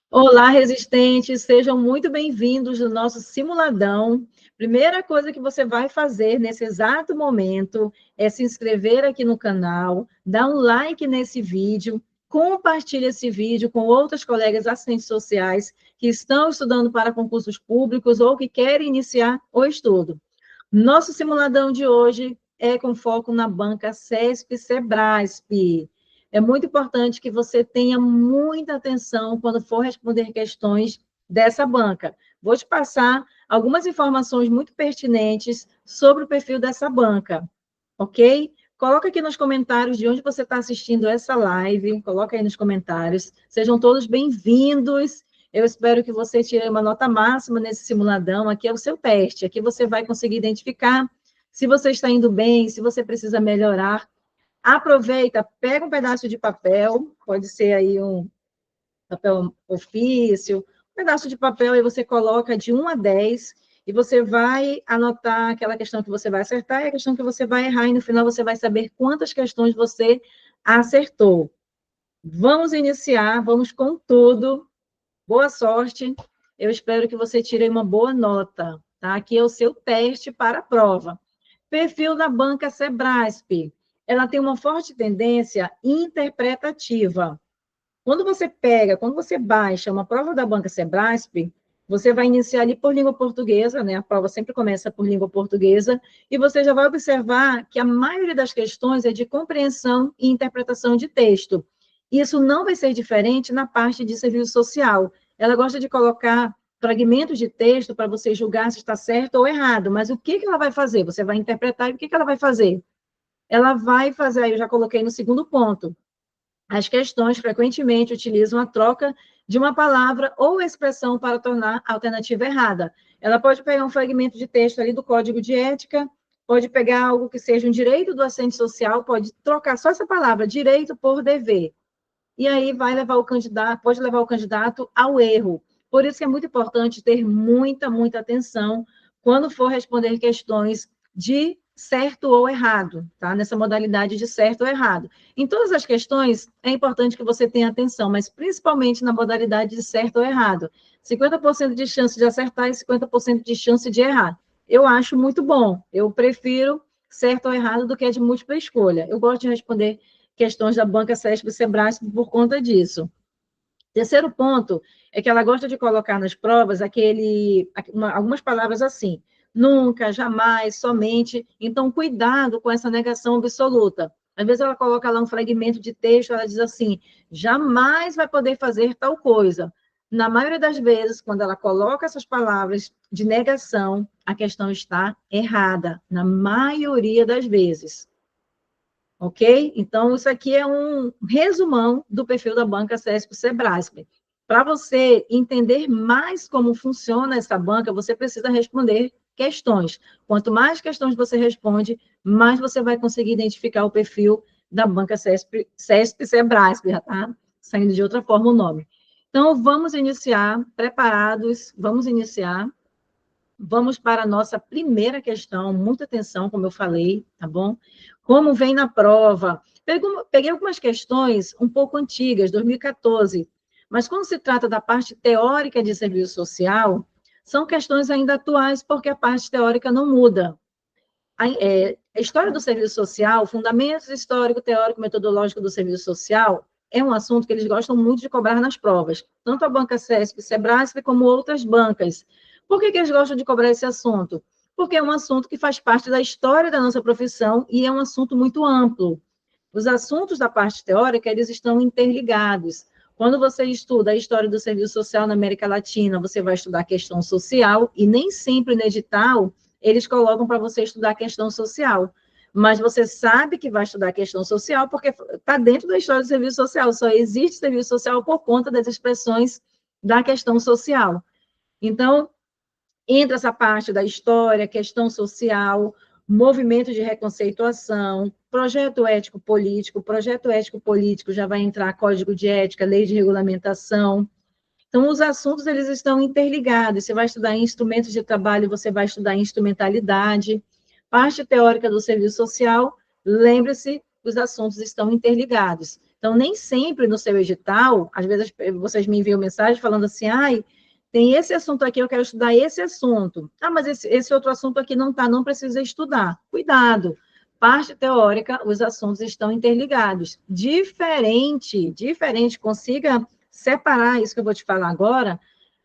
Olá, resistentes, sejam muito bem-vindos no nosso simuladão. Primeira coisa que você vai fazer nesse exato momento é se inscrever aqui no canal, dar um like nesse vídeo, compartilhe esse vídeo com outros colegas assistentes sociais que estão estudando para concursos públicos ou que querem iniciar o estudo. Nosso simuladão de hoje é com foco na banca CESP-SEBRASP. É muito importante que você tenha muita atenção quando for responder questões dessa banca. Vou te passar algumas informações muito pertinentes sobre o perfil dessa banca, ok? Coloca aqui nos comentários de onde você está assistindo essa live, coloca aí nos comentários. Sejam todos bem-vindos. Eu espero que você tire uma nota máxima nesse simuladão. Aqui é o seu teste. Aqui você vai conseguir identificar se você está indo bem, se você precisa melhorar. Aproveita, pega um pedaço de papel, pode ser aí um papel ofício, um pedaço de papel, e você coloca de 1 a 10, e você vai anotar aquela questão que você vai acertar e a questão que você vai errar, e no final você vai saber quantas questões você acertou. Vamos iniciar, vamos com tudo. Boa sorte. Eu espero que você tire uma boa nota, tá? Aqui é o seu teste para a prova. Perfil da banca Sebrasp. Ela tem uma forte tendência interpretativa. Quando você baixa uma prova da banca Sebrasp, você vai iniciar ali por língua portuguesa, né? A prova sempre começa por língua portuguesa, e você já vai observar que a maioria das questões é de compreensão e interpretação de texto. Isso não vai ser diferente na parte de serviço social. Ela gosta de colocar fragmentos de texto para você julgar se está certo ou errado, mas o que ela vai fazer? Você vai interpretar e o que ela vai fazer? Ela vai fazer, aí eu já coloquei no segundo ponto, as questões frequentemente utilizam a troca de uma palavra ou expressão para tornar a alternativa errada. Ela pode pegar um fragmento de texto ali do Código de Ética, pode pegar algo que seja um direito do assistente social, pode trocar só essa palavra, direito por dever. E aí vai levar o candidato, pode levar o candidato ao erro. Por isso que é muito importante ter muita atenção quando for responder questões de certo ou errado, tá? Nessa modalidade de certo ou errado. Em todas as questões, é importante que você tenha atenção, mas principalmente na modalidade de certo ou errado. 50% de chance de acertar e 50% de chance de errar. Eu acho muito bom. Eu prefiro certo ou errado do que a de múltipla escolha. Eu gosto de responder questões da banca CESP e Sebrasp por conta disso. Terceiro ponto é que ela gosta de colocar nas provas algumas palavras assim, nunca, jamais, somente. Então, cuidado com essa negação absoluta. Às vezes ela coloca lá um fragmento de texto, ela diz assim, jamais vai poder fazer tal coisa. Na maioria das vezes, quando ela coloca essas palavras de negação, a questão está errada, na maioria das vezes. Ok? Então, isso aqui é um resumão do perfil da banca CESP-SEBRASP. Para você entender mais como funciona essa banca, você precisa responder questões. Quanto mais questões você responde, mais você vai conseguir identificar o perfil da banca CESP-SEBRASP, já está saindo de outra forma o nome. Então, vamos iniciar, preparados, vamos iniciar. Vamos para a nossa primeira questão, muita atenção, como eu falei, tá bom? Como vem na prova? Peguei algumas questões um pouco antigas, 2014, mas quando se trata da parte teórica de serviço social, são questões ainda atuais, porque a parte teórica não muda. A história do serviço social, fundamentos histórico, teórico, metodológico do serviço social, é um assunto que eles gostam muito de cobrar nas provas, tanto a banca CESP, Sebrasp, como outras bancas. Por que eles gostam de cobrar esse assunto? Porque é um assunto que faz parte da história da nossa profissão e é um assunto muito amplo. Os assuntos da parte teórica, eles estão interligados. Quando você estuda a história do serviço social na América Latina, você vai estudar a questão social, e nem sempre no edital eles colocam para você estudar a questão social. Mas você sabe que vai estudar a questão social porque está dentro da história do serviço social. Só existe serviço social por conta das expressões da questão social. Então, entra essa parte da história, questão social, movimento de reconceituação, projeto ético-político já vai entrar código de ética, lei de regulamentação. Então, os assuntos, eles estão interligados. Você vai estudar instrumentos de trabalho, você vai estudar instrumentalidade. Parte teórica do serviço social, lembre-se, os assuntos estão interligados. Então, nem sempre no seu edital, às vezes vocês me enviam mensagem falando assim, ai, tem esse assunto aqui, eu quero estudar esse assunto. Ah, mas esse outro assunto aqui não está, não precisa estudar. Cuidado. Parte teórica, os assuntos estão interligados. Diferente, consiga separar isso que eu vou te falar agora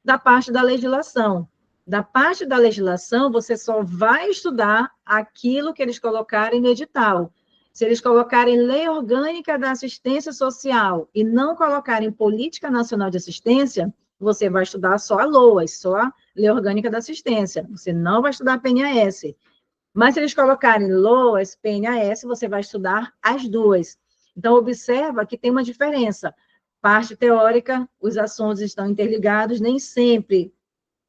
da parte da legislação. Da parte da legislação, você só vai estudar aquilo que eles colocarem no edital. Se eles colocarem Lei Orgânica da Assistência Social e não colocarem Política Nacional de Assistência, você vai estudar só a LOAS, só a Lei Orgânica da Assistência. Você não vai estudar a PNAS. Mas se eles colocarem LOAS, PNAS, você vai estudar as duas. Então, observa que tem uma diferença. Parte teórica, os assuntos estão interligados, nem sempre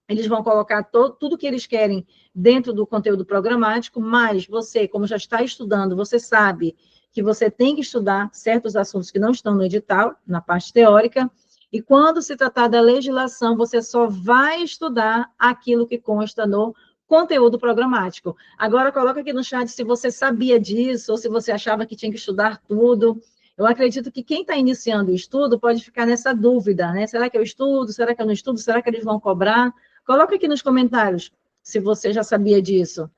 eles vão colocar tudo que eles querem dentro do conteúdo programático, mas você, como já está estudando, você sabe que você tem que estudar certos assuntos que não estão no edital, na parte teórica, e quando se tratar da legislação, você só vai estudar aquilo que consta no conteúdo programático. Agora, coloca aqui no chat se você sabia disso, ou se você achava que tinha que estudar tudo. Eu acredito que quem está iniciando o estudo pode ficar nessa dúvida, né? Será que eu estudo? Será que eu não estudo? Será que eles vão cobrar? Coloca aqui nos comentários se você já sabia disso.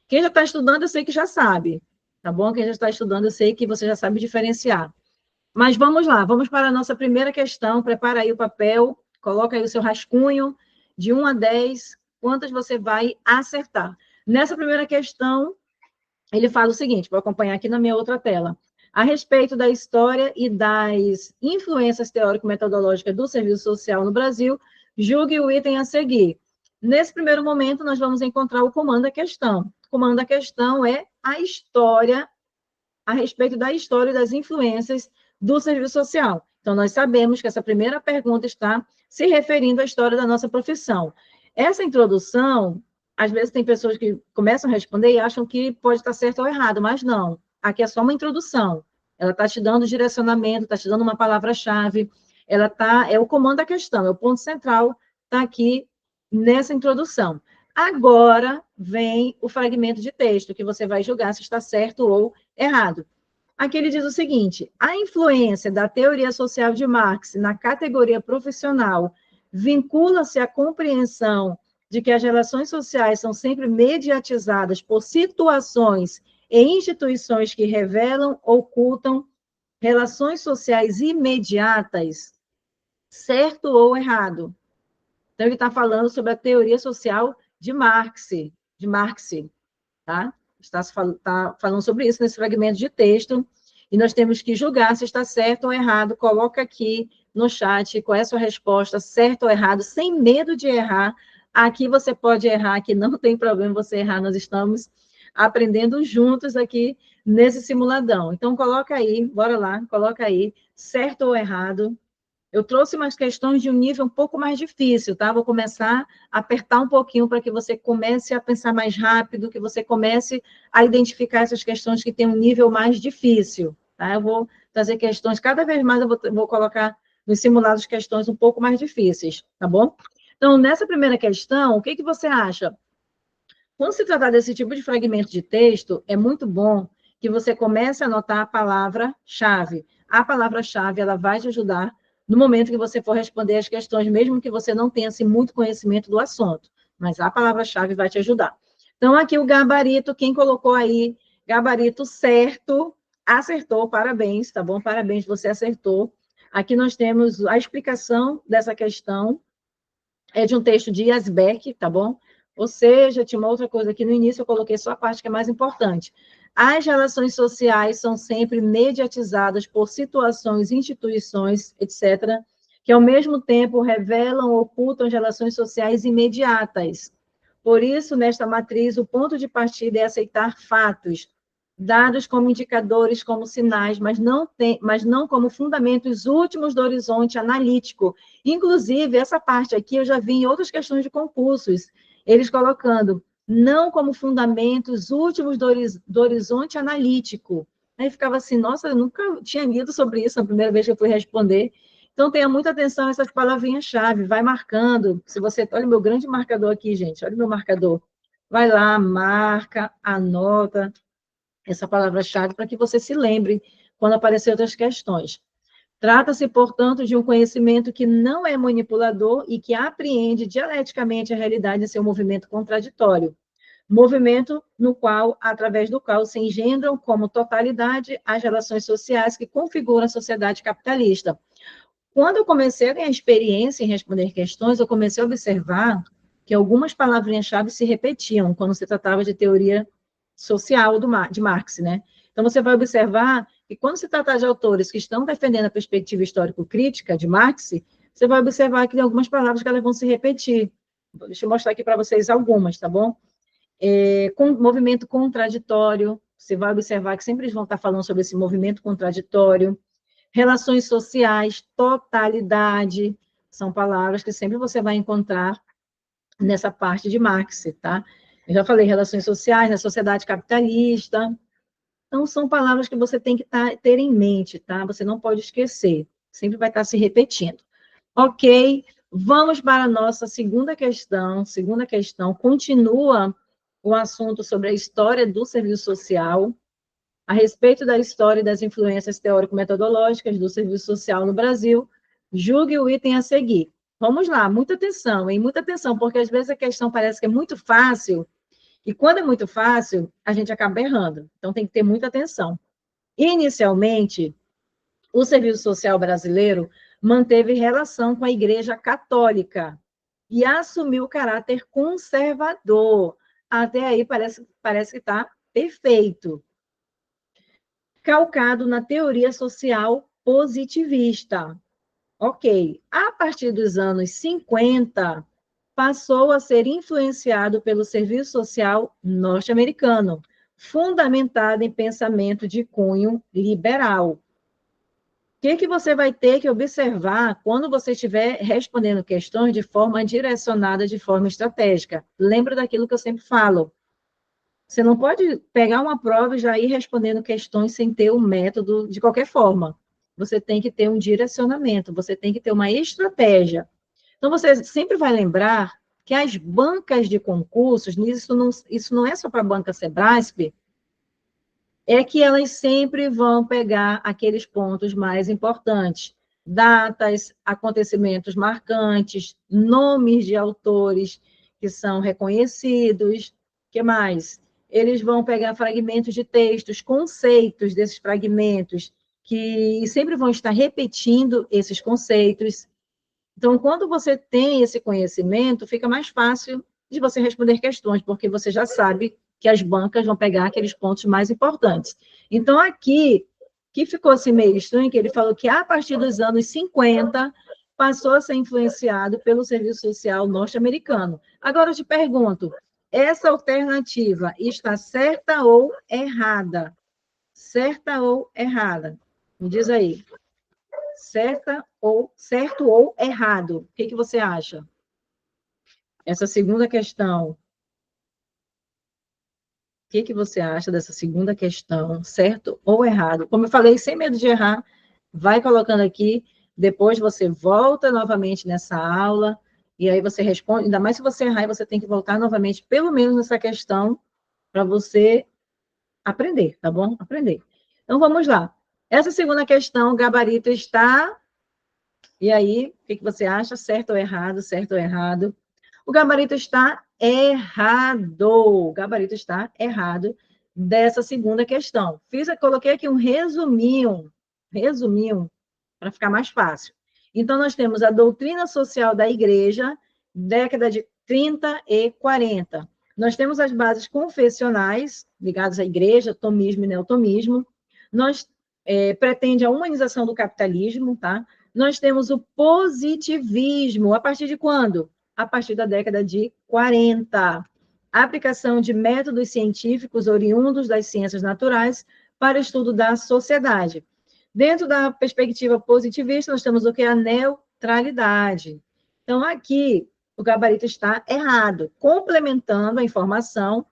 Quem já está estudando, eu sei que já sabe, tá bom? Quem já está estudando, eu sei que você já sabe diferenciar. Mas vamos lá, vamos para a nossa primeira questão. Prepara aí o papel, coloca aí o seu rascunho, de 1 a 10, quantas você vai acertar. Nessa primeira questão, ele fala o seguinte, vou acompanhar aqui na minha outra tela. A respeito da história e das influências teórico-metodológicas do serviço social no Brasil, julgue o item a seguir. Nesse primeiro momento, nós vamos encontrar o comando da questão. O comando da questão é a história, a respeito da história e das influências do serviço social. Então, nós sabemos que essa primeira pergunta está se referindo à história da nossa profissão. Essa introdução, às vezes tem pessoas que começam a responder e acham que pode estar certo ou errado, mas não. Aqui é só uma introdução. Ela está te dando direcionamento, está te dando uma palavra-chave, é o comando da questão, é o ponto central, está aqui nessa introdução. Agora vem o fragmento de texto, que você vai julgar se está certo ou errado. Aqui ele diz o seguinte: a influência da teoria social de Marx na categoria profissional vincula-se à compreensão de que as relações sociais são sempre mediatizadas por situações e instituições que revelam, ocultam relações sociais imediatas, certo ou errado? Então, ele está falando sobre a teoria social de Marx, tá? Está falando sobre isso nesse fragmento de texto, e nós temos que julgar se está certo ou errado. Coloca aqui no chat qual é a sua resposta, certo ou errado, sem medo de errar. Aqui você pode errar, aqui não tem problema você errar, nós estamos aprendendo juntos aqui nesse simuladão. Então, coloca aí, bora lá, coloca aí, certo ou errado. Eu trouxe umas questões de um nível um pouco mais difícil, tá? Vou começar a apertar um pouquinho para que você comece a pensar mais rápido, que você comece a identificar essas questões que têm um nível mais difícil, tá? Eu vou trazer questões, cada vez mais eu vou colocar nos simulados questões um pouco mais difíceis, tá bom? Então, nessa primeira questão, o que que você acha? Quando se tratar desse tipo de fragmento de texto, é muito bom que você comece a anotar a palavra-chave. A palavra-chave, ela vai te ajudar no momento que você for responder as questões, mesmo que você não tenha assim, muito conhecimento do assunto, mas a palavra-chave vai te ajudar. Então, aqui o gabarito, quem colocou aí, gabarito certo, acertou, parabéns, tá bom? Parabéns, você acertou. Aqui nós temos a explicação dessa questão, é de um texto de Yazbek, tá bom? Ou seja, tinha uma outra coisa aqui no início, eu coloquei só a parte que é mais importante. As relações sociais são sempre mediatizadas por situações, instituições, etc., que ao mesmo tempo revelam ou ocultam as relações sociais imediatas. Por isso, nesta matriz, o ponto de partida é aceitar fatos, dados como indicadores, como sinais, mas não como fundamentos últimos do horizonte analítico. Inclusive, essa parte aqui eu já vi em outras questões de concursos, eles colocando não como fundamentos últimos do horizonte analítico. Aí ficava assim, nossa, eu nunca tinha lido sobre isso na primeira vez que eu fui responder. Então, tenha muita atenção a essas palavrinhas-chave, vai marcando. Se você, olha o meu grande marcador aqui, gente, olha o meu marcador. Vai lá, marca, anota essa palavra-chave para que você se lembre quando aparecer outras questões. Trata-se, portanto, de um conhecimento que não é manipulador e que apreende dialeticamente a realidade em seu movimento contraditório. Movimento no qual, através do qual se engendram como totalidade as relações sociais que configuram a sociedade capitalista. Quando eu comecei a ganhar experiência em responder questões, eu comecei a observar que algumas palavrinhas-chave se repetiam quando se tratava de teoria social de Marx, né? Então, você vai observar que quando se trata de autores que estão defendendo a perspectiva histórico-crítica de Marx, você vai observar que tem algumas palavras que elas vão se repetir. Deixa eu mostrar aqui para vocês algumas, tá bom? Com movimento contraditório, você vai observar que sempre eles vão estar falando sobre esse movimento contraditório. Relações sociais, totalidade, são palavras que sempre você vai encontrar nessa parte de Marx, tá? Eu já falei relações sociais, na sociedade capitalista. Então, são palavras que você tem que ter em mente, tá? Você não pode esquecer. Sempre vai estar se repetindo. Ok, vamos para a nossa segunda questão. Segunda questão continua o assunto sobre a história do serviço social, a respeito da história e das influências teórico-metodológicas do serviço social no Brasil. Julgue o item a seguir. Vamos lá, muita atenção, hein? Muita atenção, porque às vezes a questão parece que é muito fácil, e quando é muito fácil, a gente acaba errando. Então, tem que ter muita atenção. Inicialmente, o serviço social brasileiro manteve relação com a Igreja Católica e assumiu caráter conservador. Até aí parece que está perfeito. Calcado na teoria social positivista. Ok. A partir dos anos 50, passou a ser influenciado pelo serviço social norte-americano, fundamentado em pensamento de cunho liberal. O que você vai ter que observar quando você estiver respondendo questões de forma direcionada, de forma estratégica? Lembra daquilo que eu sempre falo. Você não pode pegar uma prova e já ir respondendo questões sem ter um método de qualquer forma. Você tem que ter um direcionamento, você tem que ter uma estratégia. Então, você sempre vai lembrar que as bancas de concursos, isso não é só para a banca Sebrasp, é que elas sempre vão pegar aqueles pontos mais importantes. Datas, acontecimentos marcantes, nomes de autores que são reconhecidos, o que mais? Eles vão pegar fragmentos de textos, conceitos desses fragmentos, que sempre vão estar repetindo esses conceitos. Então, quando você tem esse conhecimento, fica mais fácil de você responder questões, porque você já sabe que as bancas vão pegar aqueles pontos mais importantes. Então, aqui, que ficou assim meio estranho, que ele falou que a partir dos anos 50, passou a ser influenciado pelo serviço social norte-americano. Agora, eu te pergunto, essa alternativa está certa ou errada? Certa ou errada? Me diz aí. Certo ou errado? O que você acha? Essa segunda questão. O que você acha dessa segunda questão? Certo ou errado? Como eu falei, sem medo de errar, vai colocando aqui, depois você volta novamente nessa aula, e aí você responde, ainda mais se você errar, você tem que voltar novamente, pelo menos nessa questão, para você aprender, tá bom? Aprender. Então, vamos lá. Essa segunda questão, o gabarito está... E aí, o que você acha? Certo ou errado? Certo ou errado? O gabarito está errado. O gabarito está errado dessa segunda questão. Coloquei aqui um resuminho, para ficar mais fácil. Então, nós temos a doutrina social da igreja, década de 30 e 40. Nós temos as bases confessionais, ligadas à igreja, tomismo e neotomismo. Nós pretende a humanização do capitalismo, tá? Nós temos o positivismo. A partir de quando? A partir da década de 40. A aplicação de métodos científicos oriundos das ciências naturais para o estudo da sociedade. Dentro da perspectiva positivista, nós temos o que é a neutralidade. Então, aqui, o gabarito está errado. Complementando a informação,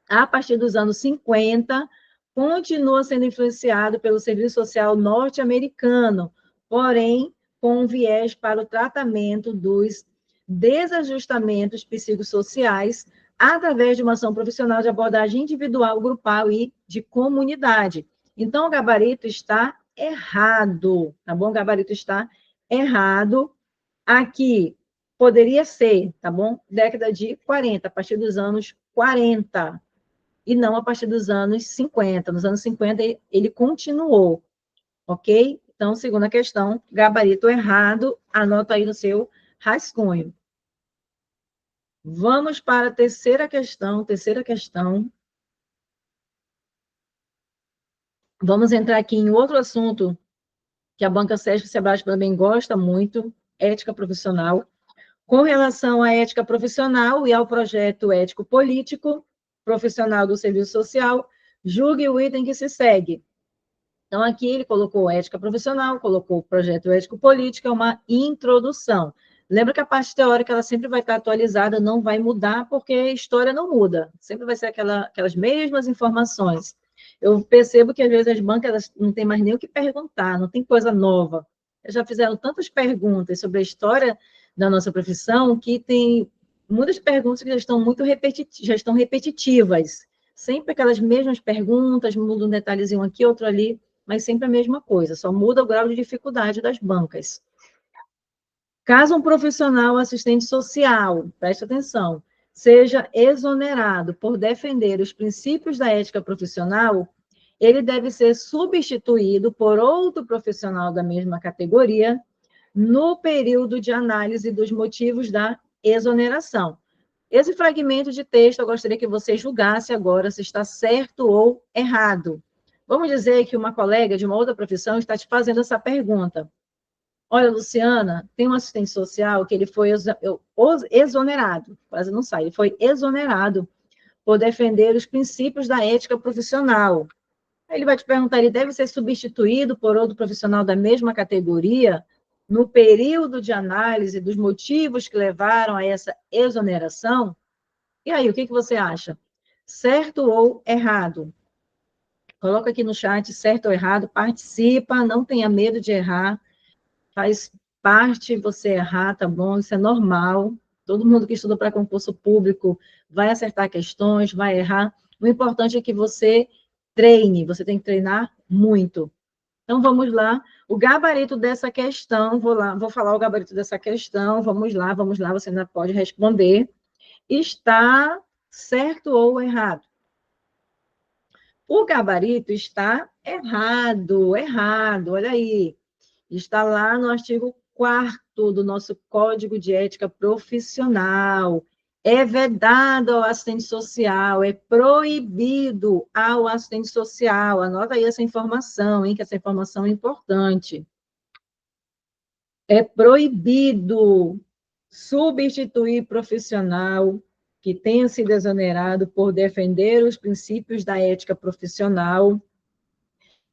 a partir dos anos 50, continua sendo influenciado pelo serviço social norte-americano, porém, com um viés para o tratamento dos desajustamentos psicossociais através de uma ação profissional de abordagem individual, grupal e de comunidade. Então, o gabarito está errado, tá bom? O gabarito está errado. Aqui, poderia ser, tá bom? Década de 40, a partir dos anos 40, e não a partir dos anos 50. Nos anos 50, ele continuou, ok? Então, segunda questão, gabarito errado, anota aí no seu rascunho. Vamos para a terceira questão. Vamos entrar aqui em outro assunto que a Banca Sesp e Sebrae também gosta muito, ética profissional. Com relação à ética profissional e ao projeto ético-político profissional do serviço social, julgue o item que se segue. Então, aqui ele colocou ética profissional, colocou o projeto ético-político, é uma introdução. Lembra que a parte teórica ela sempre vai estar atualizada, não vai mudar, porque a história não muda. Sempre vai ser aquelas mesmas informações. Eu percebo que, às vezes, as bancas elas não têm mais nem o que perguntar, não tem coisa nova. Eles já fizeram tantas perguntas sobre a história da nossa profissão que tem muitas perguntas que já estão repetitivas. Sempre aquelas mesmas perguntas, muda um detalhezinho aqui, outro ali, mas sempre a mesma coisa, só muda o grau de dificuldade das bancas. Caso um profissional assistente social, preste atenção, seja exonerado por defender os princípios da ética profissional, ele deve ser substituído por outro profissional da mesma categoria no período de análise dos motivos da exoneração. Esse fragmento de texto eu gostaria que você julgasse agora se está certo ou errado. Vamos dizer que uma colega de uma outra profissão está te fazendo essa pergunta. Olha, Luciana, tem um assistente social que ele foi exonerado, quase não sai, ele foi exonerado por defender os princípios da ética profissional. Aí ele vai te perguntar, ele deve ser substituído por outro profissional da mesma categoria no período de análise dos motivos que levaram a essa exoneração? E aí, o que você acha? Certo ou errado? Coloca aqui no chat, certo ou errado, participa, não tenha medo de errar, faz parte você errar, tá bom? Isso é normal. Todo mundo que estuda para concurso público vai acertar questões, vai errar. O importante é que você treine, você tem que treinar muito. Então, vamos lá. O gabarito dessa questão, vou falar o gabarito dessa questão, vamos lá, você ainda pode responder. Está certo ou errado? O gabarito está errado, olha aí. Está lá no artigo 4º do nosso Código de Ética Profissional. É vedado ao assistente social, é proibido ao assistente social. Anota aí essa informação, hein, que essa informação é importante. É proibido substituir profissional que tenha sido exonerado por defender os princípios da ética profissional,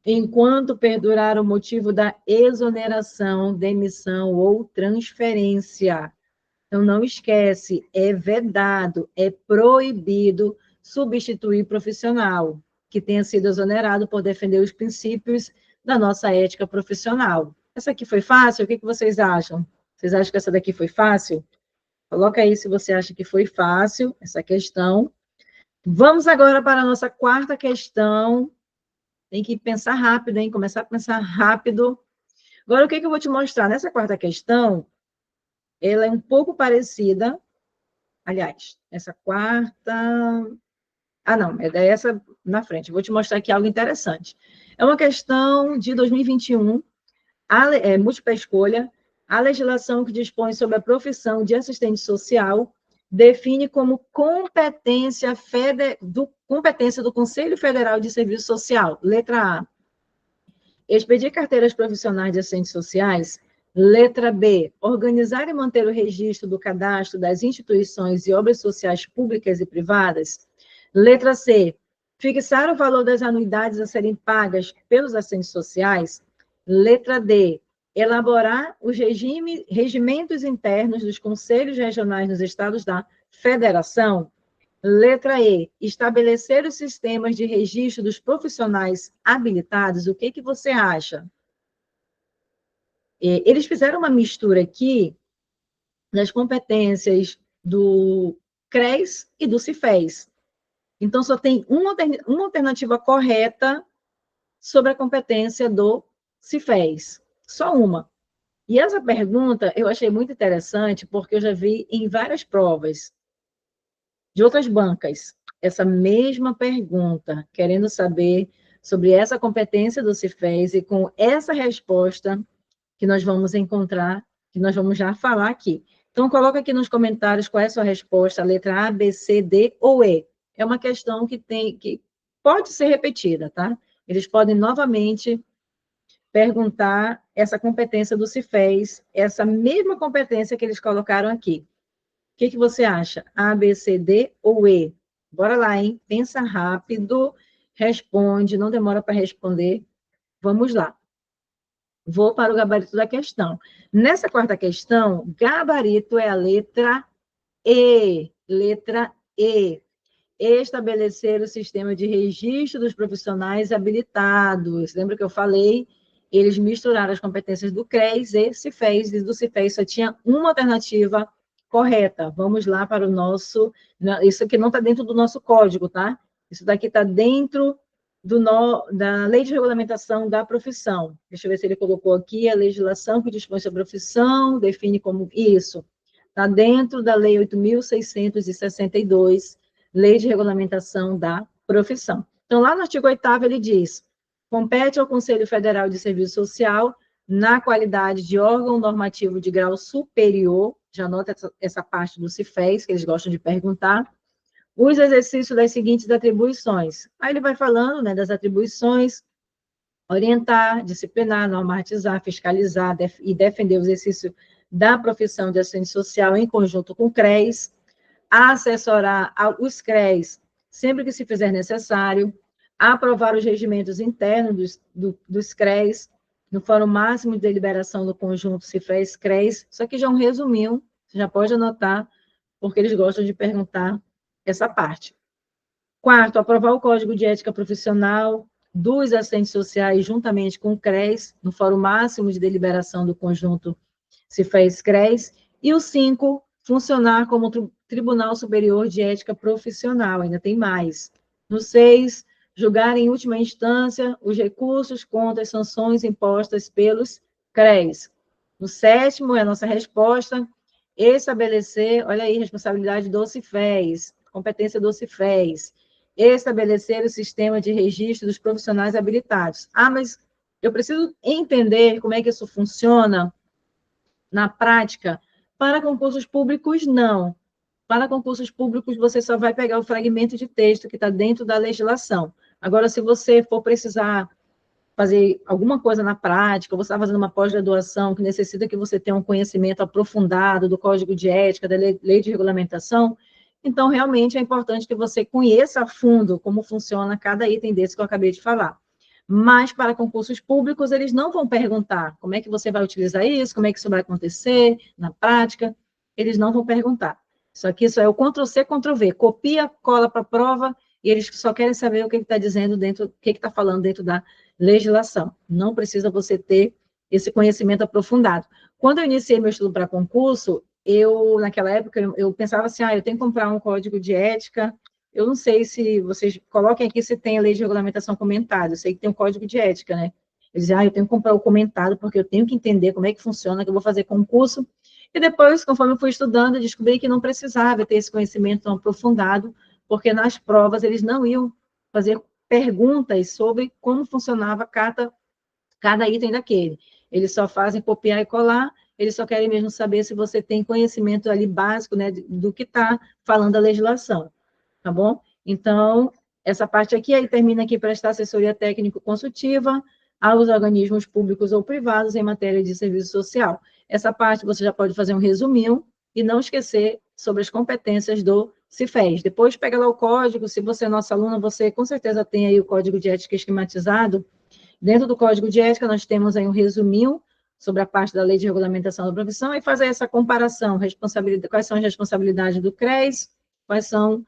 enquanto perdurar o motivo da exoneração, demissão ou transferência. Então, não esquece, é vedado, é proibido substituir profissional que tenha sido exonerado por defender os princípios da nossa ética profissional. Essa aqui foi fácil? O que vocês acham? Vocês acham que essa daqui foi fácil? Coloca aí se você acha que foi fácil essa questão. Vamos agora para a nossa quarta questão. Tem que pensar rápido, hein? Começar a pensar rápido. Agora, o que eu vou te mostrar? Nessa quarta questão, ela é um pouco parecida. Aliás, essa quarta... Ah, não, é dessa na frente. Vou te mostrar aqui algo interessante. É uma questão de 2021, múltipla escolha. A legislação que dispõe sobre a profissão de assistente social define como competência do Conselho Federal de Serviço Social. Letra A. Expedir carteiras profissionais de assistentes sociais. Letra B. Organizar e manter o registro do cadastro das instituições e obras sociais públicas e privadas. Letra C. Fixar o valor das anuidades a serem pagas pelos assistentes sociais. Letra D. Elaborar os regimentos internos dos conselhos regionais nos estados da federação. Letra E, estabelecer os sistemas de registro dos profissionais habilitados. O que você acha? Eles fizeram uma mistura aqui das competências do CRES e do CIFES. Então, só tem uma alternativa correta sobre a competência do CIFES. Só uma. E essa pergunta eu achei muito interessante, porque eu já vi em várias provas de outras bancas essa mesma pergunta, querendo saber sobre essa competência do CIFES, e com essa resposta que nós vamos encontrar, que nós vamos já falar aqui. Então, coloca aqui nos comentários qual é a sua resposta, a letra A, B, C, D ou E. É uma questão que pode ser repetida, tá? Eles podem novamente perguntar essa competência do CIFES, essa mesma competência que eles colocaram aqui. O que você acha? A, B, C, D ou E? Bora lá, hein? Pensa rápido, responde, não demora para responder. Vamos lá. Vou para o gabarito da questão. Nessa quarta questão, gabarito é a letra E. Letra E. Estabelecer o sistema de registro dos profissionais habilitados. Lembra que eu falei? Eles misturaram as competências do CRES e CIFES, e do CIFES só tinha uma alternativa correta. Vamos lá para o nosso... Isso aqui não está dentro do nosso código, tá? Isso daqui está dentro da Lei de Regulamentação da Profissão. Deixa eu ver se ele colocou aqui a legislação que dispõe sobre a profissão, define como isso. Está dentro da Lei 8.662, Lei de Regulamentação da Profissão. Então, lá no artigo 8º, ele diz: compete ao Conselho Federal de Serviço Social, na qualidade de órgão normativo de grau superior, já anota essa parte do CIFES, que eles gostam de perguntar, os exercícios das seguintes atribuições. Aí ele vai falando, né, das atribuições: orientar, disciplinar, normatizar, fiscalizar e defender o exercício da profissão de assistente social em conjunto com o CRES, assessorar os CRES sempre que se fizer necessário, aprovar os regimentos internos dos CRES, no fórum máximo de deliberação do conjunto CIFES-CRES. Isso aqui já é um resuminho, você já pode anotar, porque eles gostam de perguntar essa parte. Quarto, aprovar o Código de Ética Profissional dos assistentes sociais juntamente com o CRES, no fórum máximo de deliberação do conjunto CIFES-CRES. E o 5, funcionar como Tribunal Superior de Ética Profissional, ainda tem mais. No 6, julgar em última instância os recursos contra as sanções impostas pelos CRES. No 7º, é a nossa resposta, estabelecer, olha aí, responsabilidade do CIFES, competência do CIFES, estabelecer o sistema de registro dos profissionais habilitados. Ah, mas eu preciso entender como é que isso funciona na prática. Para concursos públicos, não. Para concursos públicos, você só vai pegar o fragmento de texto que está dentro da legislação. Agora, se você for precisar fazer alguma coisa na prática, ou você está fazendo uma pós-graduação que necessita que você tenha um conhecimento aprofundado do Código de Ética, da lei de regulamentação, então, realmente, é importante que você conheça a fundo como funciona cada item desse que eu acabei de falar. Mas, para concursos públicos, eles não vão perguntar como é que você vai utilizar isso, como é que isso vai acontecer na prática, eles não vão perguntar. Isso aqui só é o Ctrl+C, Ctrl+V, copia, cola para a prova, e eles só querem saber o que está dizendo dentro, o que está falando dentro da legislação. Não precisa você ter esse conhecimento aprofundado. Quando eu iniciei meu estudo para concurso, naquela época, eu pensava assim, eu tenho que comprar um código de ética. Eu não sei se vocês coloquem aqui se tem a lei de regulamentação comentada. Eu sei que tem um código de ética, né? Eu dizia, eu tenho que comprar o comentado, porque eu tenho que entender como é que funciona, que eu vou fazer concurso. E depois, conforme eu fui estudando, eu descobri que não precisava ter esse conhecimento tão aprofundado, porque nas provas eles não iam fazer perguntas sobre como funcionava cada item daquele. Eles só fazem copiar e colar, eles só querem mesmo saber se você tem conhecimento ali básico, né, do que está falando a legislação, tá bom? Então, essa parte aqui, aí termina aqui, prestar assessoria técnico-consultiva aos organismos públicos ou privados em matéria de serviço social. Essa parte você já pode fazer um resuminho e não esquecer sobre as competências do CIFES. Depois pega lá o código, se você é nosso aluno, você com certeza tem aí o código de ética esquematizado. Dentro do Código de Ética, nós temos aí um resuminho sobre a parte da Lei de Regulamentação da Profissão e fazer essa comparação, quais são as responsabilidades do CRES, quais são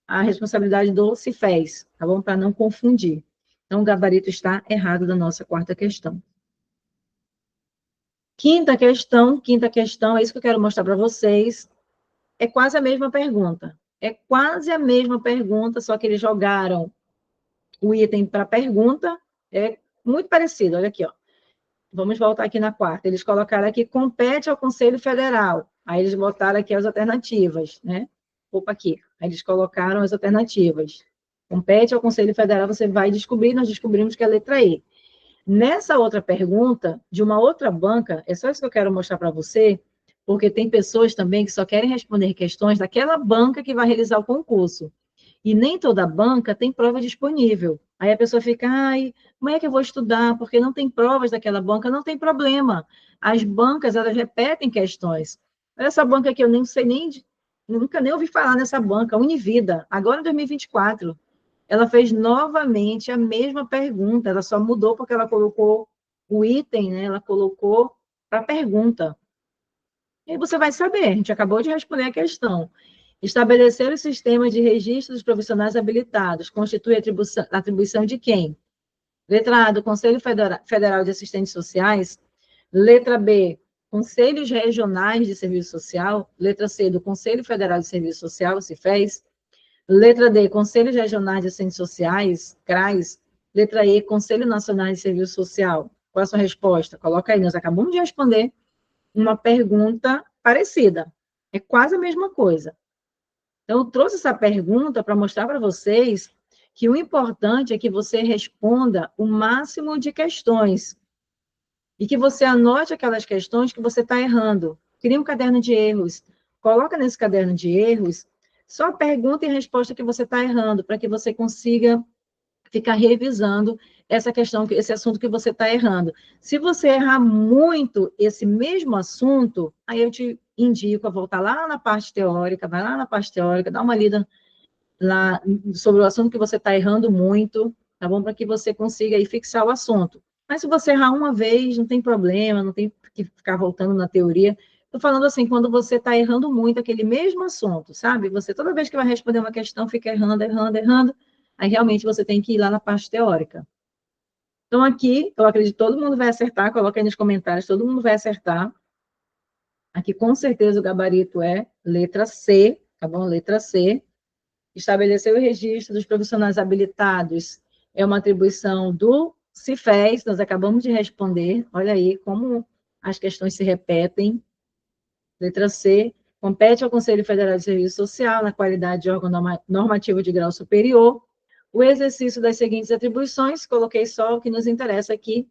a responsabilidade do CIFES, tá bom? Para não confundir. Então, o gabarito está errado da nossa quarta questão. Quinta questão, é isso que eu quero mostrar para vocês, é quase a mesma pergunta. É quase a mesma pergunta, só que eles jogaram o item para pergunta é muito parecido, olha aqui, ó. Vamos voltar aqui na quarta. Eles colocaram aqui, compete ao Conselho Federal. Aí eles botaram aqui as alternativas, né? Opa, aqui. Aí eles colocaram as alternativas. Compete ao Conselho Federal, você vai descobrir, nós descobrimos que é a letra E. Nessa outra pergunta, de uma outra banca, é só isso que eu quero mostrar para você, porque tem pessoas também que só querem responder questões daquela banca que vai realizar o concurso. E nem toda banca tem prova disponível. Aí a pessoa fica, ai, como é que eu vou estudar? Porque não tem provas daquela banca, não tem problema. As bancas, elas repetem questões. Olha essa banca aqui, eu nem sei nem, nunca nem ouvi falar nessa banca, Univida, agora em 2024. Ela fez novamente a mesma pergunta, ela só mudou porque ela colocou o item, né? Ela colocou para a pergunta. E aí você vai saber, a gente acabou de responder a questão. Estabelecer o sistema de registro dos profissionais habilitados constitui atribuição de quem? Letra A, do Conselho Federal de Assistentes Sociais. Letra B, Conselhos Regionais de Serviço Social. Letra C, do Conselho Federal de Serviço Social, CIFES. Letra D, Conselhos Regionais de Assistentes Sociais, CRAS. Letra E, Conselho Nacional de Serviço Social. Qual a sua resposta? Coloca aí, nós acabamos de responder uma pergunta parecida. É quase a mesma coisa. Então, eu trouxe essa pergunta para mostrar para vocês que o importante é que você responda o máximo de questões e que você anote aquelas questões que você está errando. Cria um caderno de erros. Coloca nesse caderno de erros só a pergunta e a resposta que você está errando, para que você consiga ficar revisando essa questão, esse assunto que você está errando. Se você errar muito esse mesmo assunto, aí eu te indico a voltar lá na parte teórica, vai lá na parte teórica, dá uma lida lá sobre o assunto que você está errando muito, tá bom? Para que você consiga aí fixar o assunto. Mas se você errar uma vez, não tem problema, não tem que ficar voltando na teoria. Estou falando assim, quando você está errando muito aquele mesmo assunto, sabe? Você, toda vez que vai responder uma questão, fica errando, errando, errando. Aí, realmente, você tem que ir lá na parte teórica. Então, aqui, eu acredito que todo mundo vai acertar. Coloca aí nos comentários, todo mundo vai acertar. Aqui, com certeza, o gabarito é letra C, tá bom? Letra C. Estabelecer o registro dos profissionais habilitados é uma atribuição do CIFES, nós acabamos de responder. Olha aí como as questões se repetem. Letra C, compete ao Conselho Federal de Serviço Social, na qualidade de órgão normativo de grau superior, o exercício das seguintes atribuições, coloquei só o que nos interessa aqui,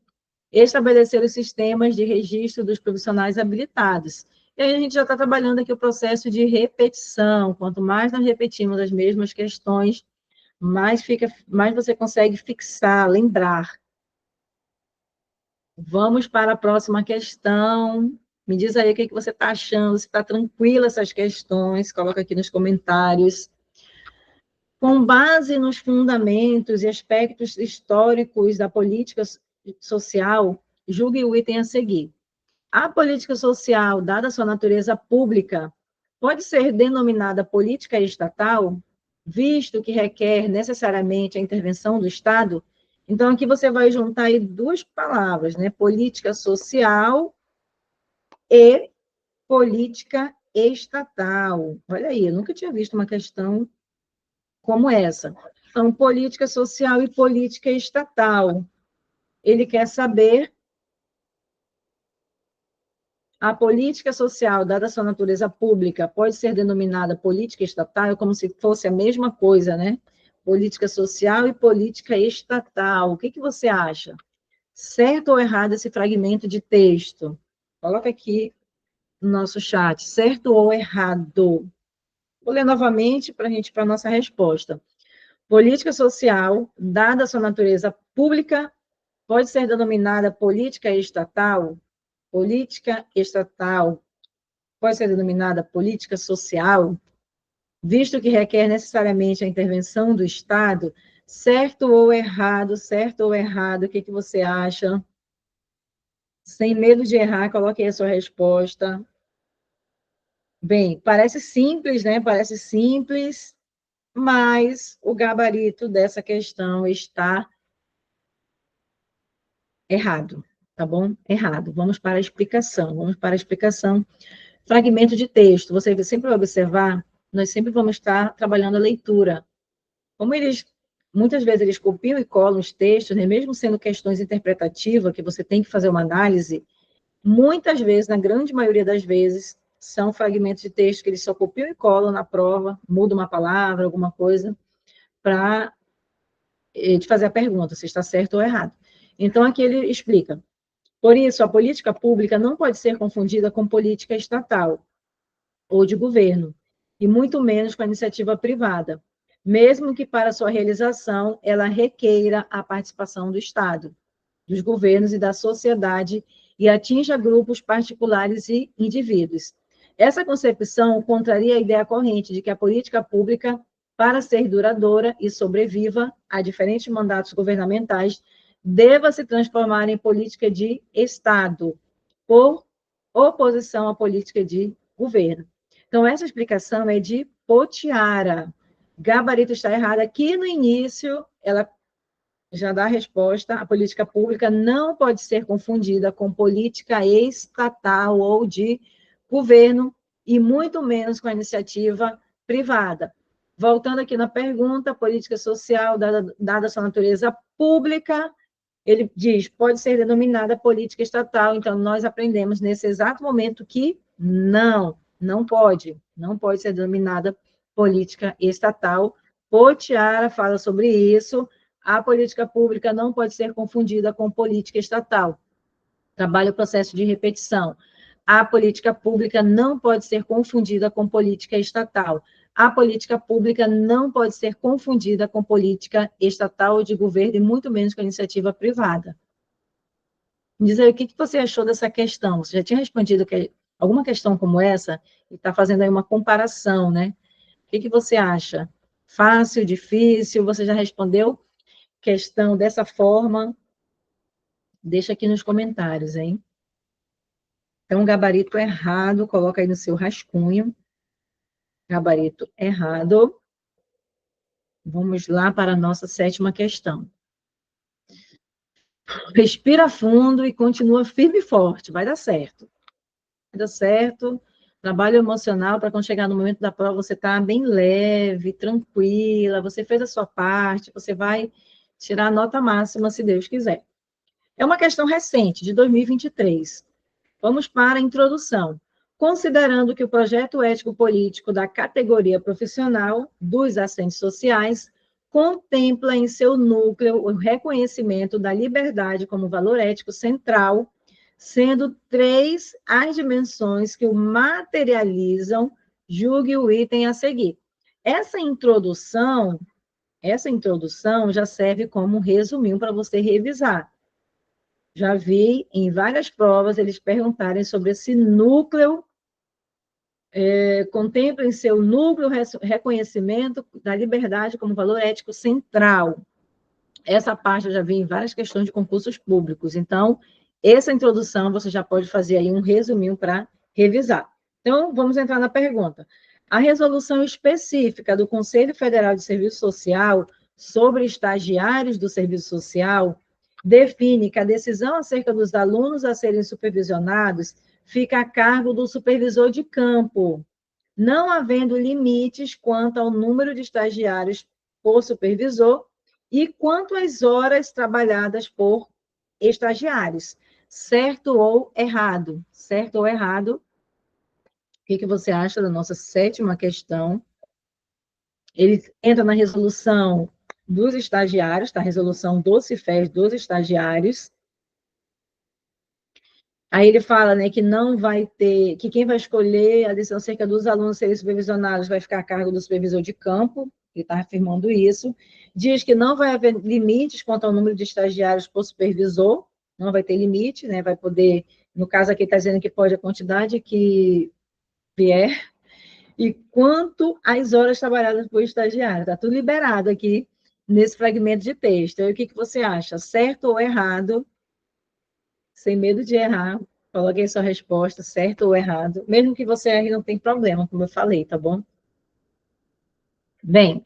estabelecer os sistemas de registro dos profissionais habilitados. E aí a gente já está trabalhando aqui o processo de repetição. Quanto mais nós repetimos as mesmas questões, mais você consegue fixar, lembrar. Vamos para a próxima questão. Me diz aí o que você está achando, se está tranquila essas questões, coloca aqui nos comentários. Com base nos fundamentos e aspectos históricos da política social, julgue o item a seguir. A política social, dada sua natureza pública, pode ser denominada política estatal, visto que requer necessariamente a intervenção do Estado. Então, aqui você vai juntar aí duas palavras, né? Política social e política estatal. Olha aí, eu nunca tinha visto uma questão como essa. Então, política social e política estatal. Ele quer saber a política social, dada sua natureza pública, pode ser denominada política estatal, como se fosse a mesma coisa, né? Política social e política estatal. O que você acha? Certo ou errado esse fragmento de texto? Coloca aqui no nosso chat, certo ou errado? Vou ler novamente para a nossa resposta. Política social, dada sua natureza pública, pode ser denominada política estatal? Política estatal pode ser denominada política social, visto que requer necessariamente a intervenção do Estado? Certo ou errado? Certo ou errado? O que você acha? Sem medo de errar, coloque aí a sua resposta. Bem, parece simples, né? Parece simples, mas o gabarito dessa questão está errado, tá bom? Errado. Vamos para a explicação. Vamos para a explicação. Fragmento de texto. Você sempre vai observar, nós sempre vamos estar trabalhando a leitura. Como eles Muitas vezes eles copiam e colam os textos, né? Mesmo sendo questões interpretativas, que você tem que fazer uma análise, muitas vezes, na grande maioria das vezes, são fragmentos de texto que eles só copiam e colam na prova, mudam uma palavra, alguma coisa, para te fazer a pergunta se está certo ou errado. Então, aqui ele explica. Por isso, a política pública não pode ser confundida com política estatal ou de governo, e muito menos com a iniciativa privada, mesmo que para sua realização ela requeira a participação do Estado, dos governos e da sociedade e atinja grupos particulares e indivíduos. Essa concepção contraria a ideia corrente de que a política pública, para ser duradoura e sobreviva a diferentes mandatos governamentais, deva se transformar em política de Estado, por oposição à política de governo. Então, essa explicação é de Potiara. Gabarito está errado. Aqui no início, ela já dá a resposta. A política pública não pode ser confundida com política estatal ou de governo, e muito menos com a iniciativa privada. Voltando aqui na pergunta, política social, dada sua natureza pública, ele diz, pode ser denominada política estatal. Então, nós aprendemos nesse exato momento que não pode ser denominada política estatal. Potiara fala sobre isso. A política pública não pode ser confundida com política estatal. Trabalha o processo de repetição. A política pública não pode ser confundida com política estatal. A política pública não pode ser confundida com política estatal ou de governo, e muito menos com iniciativa privada. Me diz aí, o que você achou dessa questão? Você já tinha respondido alguma questão como essa, e está fazendo aí uma comparação, né? O que você acha? Fácil, difícil? Você já respondeu questão dessa forma? Deixa aqui nos comentários, hein? Então, gabarito errado, coloca aí no seu rascunho. Gabarito errado. Vamos lá para a nossa 7ª questão. Respira fundo e continua firme e forte. Vai dar certo. Vai dar certo. Trabalho emocional para quando chegar no momento da prova você estar bem leve, tranquila. Você fez a sua parte. Você vai tirar a nota máxima, se Deus quiser. É uma questão recente, de 2023. Vamos para a introdução. Considerando que o projeto ético-político da categoria profissional dos assistentes sociais contempla em seu núcleo o reconhecimento da liberdade como valor ético central, sendo 3 as dimensões que o materializam, julgue o item a seguir. Essa introdução já serve como um resuminho para você revisar. Já vi em várias provas eles perguntarem sobre esse núcleo, contempla em seu núcleo reconhecimento da liberdade como valor ético central. Essa parte eu já vi em várias questões de concursos públicos. Então, essa introdução você já pode fazer aí um resuminho para revisar. Então, vamos entrar na pergunta. A resolução específica do Conselho Federal de Serviço Social sobre estagiários do serviço social define que a decisão acerca dos alunos a serem supervisionados fica a cargo do supervisor de campo, não havendo limites quanto ao número de estagiários por supervisor e quanto às horas trabalhadas por estagiários. Certo ou errado? Certo ou errado? O que você acha da nossa 7ª questão? Ele entra na resolução dos estagiários, tá? A resolução do Cifés dos estagiários. Aí ele fala, né, que não vai ter, que quem vai escolher a decisão acerca dos alunos serem supervisionados vai ficar a cargo do supervisor de campo, ele está afirmando isso. Diz que não vai haver limites quanto ao número de estagiários por supervisor, não vai ter limite, né, vai poder, no caso aqui está dizendo que pode a quantidade que vier, e quanto às horas trabalhadas por estagiário, está tudo liberado aqui nesse fragmento de texto. Aí, o que você acha? Certo ou errado? Sem medo de errar, coloque aí sua resposta, certo ou errado. Mesmo que você erre, não tem problema, como eu falei, tá bom? Bem,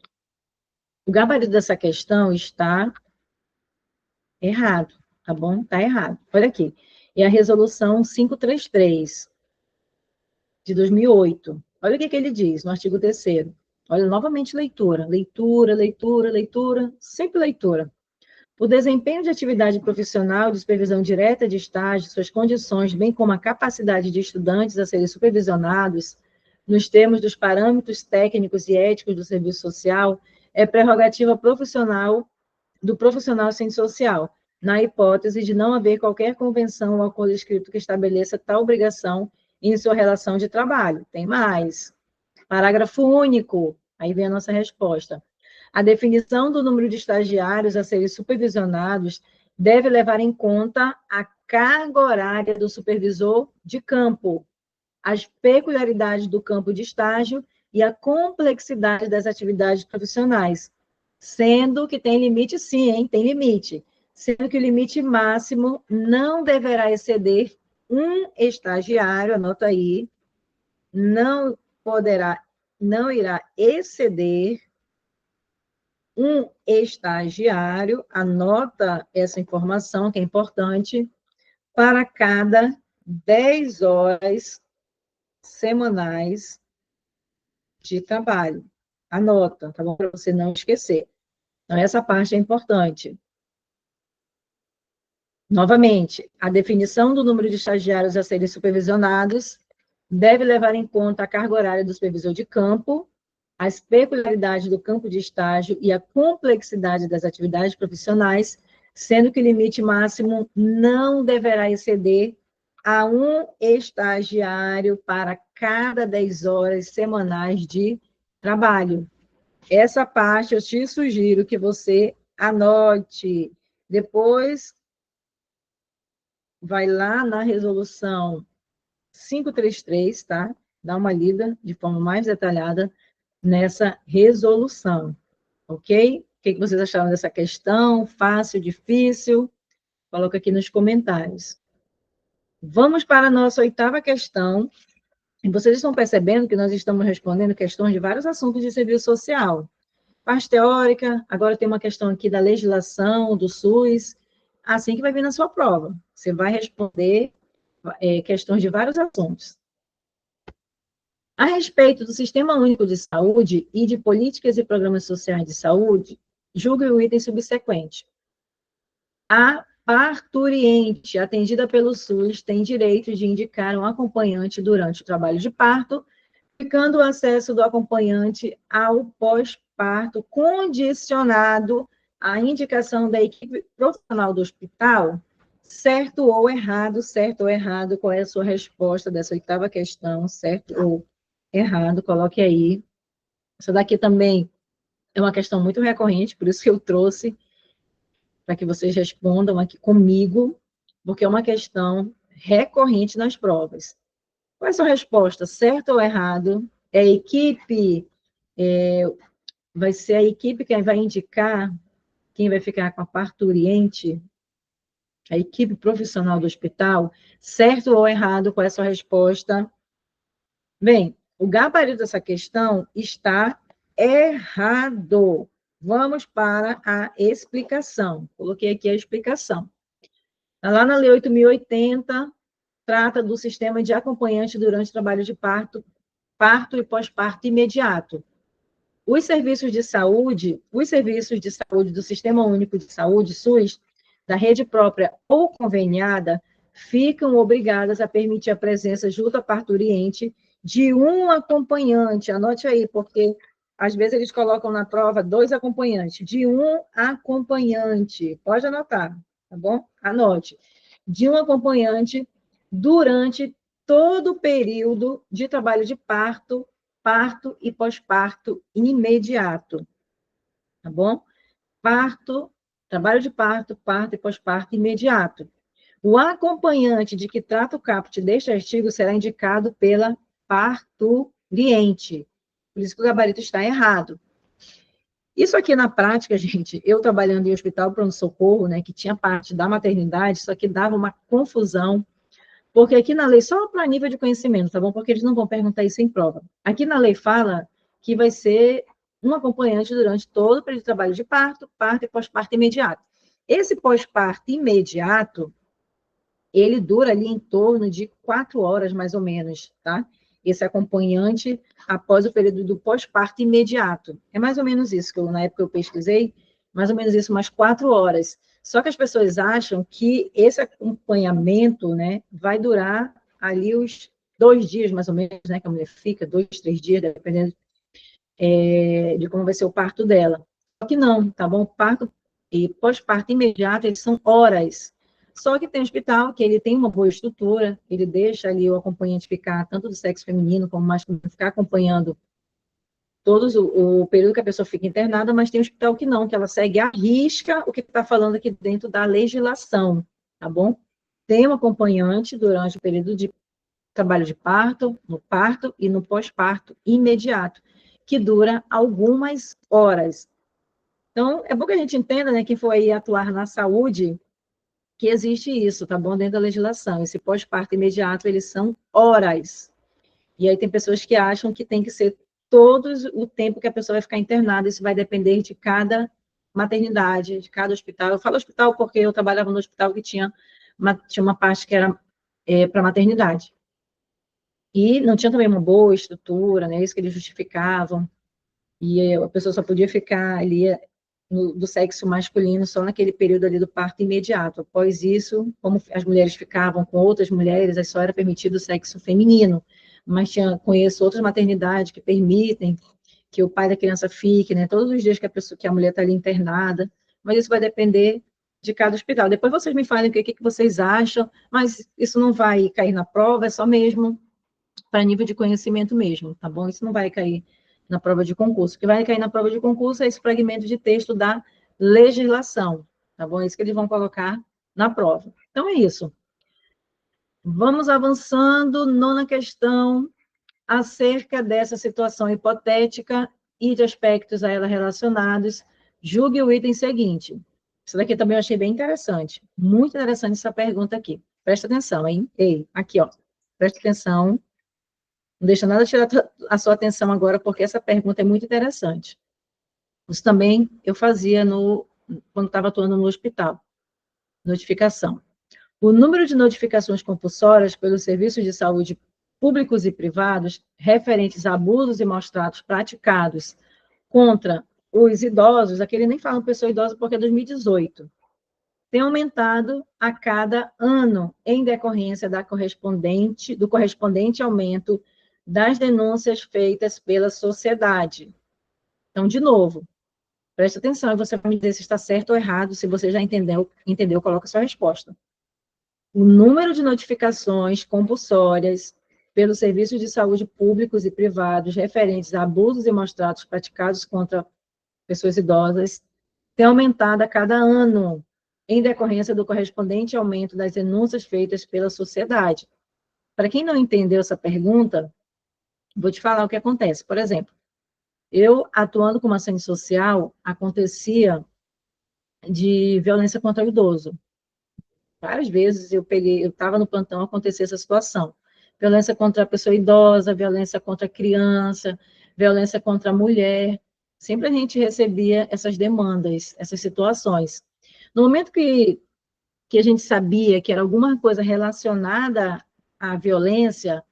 o gabarito dessa questão está errado, tá bom? Está errado. Olha aqui. É a resolução 533, de 2008. Olha o que ele diz no artigo 3º. Olha, novamente leitura, leitura, leitura, leitura, sempre leitura. O desempenho de atividade profissional de supervisão direta de estágio, suas condições, bem como a capacidade de estudantes a serem supervisionados, nos termos dos parâmetros técnicos e éticos do serviço social, é prerrogativa profissional do profissional assistente social, na hipótese de não haver qualquer convenção ou acordo escrito que estabeleça tal obrigação em sua relação de trabalho. Tem mais. Parágrafo único. Aí vem a nossa resposta. A definição do número de estagiários a serem supervisionados deve levar em conta a carga horária do supervisor de campo, as peculiaridades do campo de estágio e a complexidade das atividades profissionais, sendo que tem limite, sim, hein? Tem limite, sendo que o limite máximo não deverá exceder um estagiário, anota aí, não poderá, não irá exceder um estagiário, anota essa informação que é importante, para cada 10 horas semanais de trabalho. Anota, tá bom? Para você não esquecer. Então, essa parte é importante. Novamente, a definição do número de estagiários a serem supervisionados deve levar em conta a carga horária do supervisor de campo, as peculiaridades do campo de estágio e a complexidade das atividades profissionais, sendo que o limite máximo não deverá exceder a um estagiário para cada 10 horas semanais de trabalho. Essa parte eu te sugiro que você anote. Depois, vai lá na resolução 533, tá? Dá uma lida de forma mais detalhada nessa resolução, ok? O que vocês acharam dessa questão? Fácil, difícil? Coloca aqui nos comentários. Vamos para a nossa 8ª questão. E vocês estão percebendo que nós estamos respondendo questões de vários assuntos de serviço social. Parte teórica, agora tem uma questão aqui da legislação, do SUS, assim que vai vir na sua prova. Você vai responder questões de vários assuntos. A respeito do Sistema Único de Saúde e de políticas e programas sociais de saúde, julgue o item subsequente. A parturiente atendida pelo SUS tem direito de indicar um acompanhante durante o trabalho de parto, ficando o acesso do acompanhante ao pós-parto condicionado à indicação da equipe profissional do hospital. Certo ou errado, qual é a sua resposta dessa 8ª questão, certo ou errado, coloque aí. Essa daqui também é uma questão muito recorrente, por isso que eu trouxe, para que vocês respondam aqui comigo, porque é uma questão recorrente nas provas. Qual é a sua resposta, certo ou errado? É a equipe, vai ser a equipe que vai indicar quem vai ficar com a parturiente, a equipe profissional do hospital, certo ou errado? Qual é a sua resposta? Bem, o gabarito dessa questão está errado. Vamos para a explicação. Coloquei aqui a explicação. Lá na Lei 8.080, trata do sistema de acompanhante durante o trabalho de parto e pós-parto imediato. Os serviços de saúde do Sistema Único de Saúde, SUS, da rede própria ou conveniada, ficam obrigadas a permitir a presença junto à parturiente de um acompanhante, anote aí, porque às vezes eles colocam na prova 2 acompanhantes, de um acompanhante, pode anotar, tá bom? Anote, de um acompanhante durante todo o período de trabalho de parto e pós-parto imediato, tá bom? Trabalho de parto e pós-parto imediato. O acompanhante de que trata o caput deste artigo será indicado pela parturiente. Por isso que o gabarito está errado. Isso aqui na prática, gente, eu trabalhando em hospital pronto-socorro, né, que tinha parte da maternidade, isso aqui dava uma confusão, porque aqui na lei, só para nível de conhecimento, tá bom? Porque eles não vão perguntar isso em prova. Aqui na lei fala que vai ser um acompanhante durante todo o período de trabalho de parto e pós-parto imediato. Esse pós-parto imediato, ele dura ali em torno de 4 horas, mais ou menos, tá? esse acompanhante após o período do pós-parto imediato. É mais ou menos isso, que na época eu pesquisei, mais ou menos isso, umas 4 horas. Só que as pessoas acham que esse acompanhamento, né, vai durar ali os 2 dias, mais ou menos, né, que a mulher fica, 2, 3 dias, dependendo de como vai ser o parto dela. Só que não, tá bom? Parto e pós-parto imediato, eles são horas. Só que tem hospital que ele tem uma boa estrutura, ele deixa ali o acompanhante ficar, tanto do sexo feminino como masculino, ficar acompanhando todos o período que a pessoa fica internada, mas tem hospital que não, que ela segue à risca o que está falando aqui dentro da legislação, tá bom? Tem um acompanhante durante o período de trabalho de parto, no parto e no pós-parto imediato, que dura algumas horas. Então, é bom que a gente entenda, né, quem for aí atuar na saúde, que existe isso, tá bom? Dentro da legislação. Esse pós-parto imediato, eles são horas. E aí tem pessoas que acham que tem que ser todos o tempo que a pessoa vai ficar internada, isso vai depender de cada maternidade, de cada hospital. Eu falo hospital porque eu trabalhava no hospital que tinha uma parte que era para maternidade. E não tinha também uma boa estrutura, né? Isso que eles justificavam. E a pessoa só podia ficar ali do sexo masculino só naquele período ali do parto imediato. Após isso, como as mulheres ficavam com outras mulheres, aí só era permitido o sexo feminino. Mas conheço outras maternidades que permitem que o pai da criança fique, né? Todos os dias que a mulher está ali internada. Mas isso vai depender de cada hospital. Depois vocês me falem o que vocês acham, mas isso não vai cair na prova, é só mesmo para nível de conhecimento mesmo, tá bom? Isso não vai cair na prova de concurso. O que vai cair na prova de concurso é esse fragmento de texto da legislação, tá bom? É isso que eles vão colocar na prova. Então, é isso. Vamos avançando, nona questão, acerca dessa situação hipotética e de aspectos a ela relacionados, julgue o item seguinte. Isso daqui também eu achei bem interessante. Muito interessante essa pergunta aqui. Presta atenção, hein? Ei, aqui, ó. Presta atenção. Não deixa nada tirar a sua atenção agora, porque essa pergunta é muito interessante. Isso também eu fazia quando estava atuando no hospital. Notificação. O número de notificações compulsórias pelos serviços de saúde públicos e privados referentes a abusos e maus-tratos praticados contra os idosos, aqui ele nem fala pessoa idosa porque é 2018, tem aumentado a cada ano em decorrência do correspondente aumento das denúncias feitas pela sociedade. Então, de novo, preste atenção e você vai me dizer se está certo ou errado. Se você já entendeu, coloca a sua resposta. O número de notificações compulsórias pelos serviços de saúde públicos e privados referentes a abusos e maus-tratos praticados contra pessoas idosas tem aumentado a cada ano, em decorrência do correspondente aumento das denúncias feitas pela sociedade. Para quem não entendeu essa pergunta, vou te falar o que acontece. Por exemplo, eu, atuando como assistente social, acontecia de violência contra o idoso. Várias vezes eu estava no plantão, acontecia essa situação. Violência contra a pessoa idosa, violência contra a criança, violência contra a mulher. Sempre a gente recebia essas demandas, essas situações. No momento que a gente sabia que era alguma coisa relacionada à violência,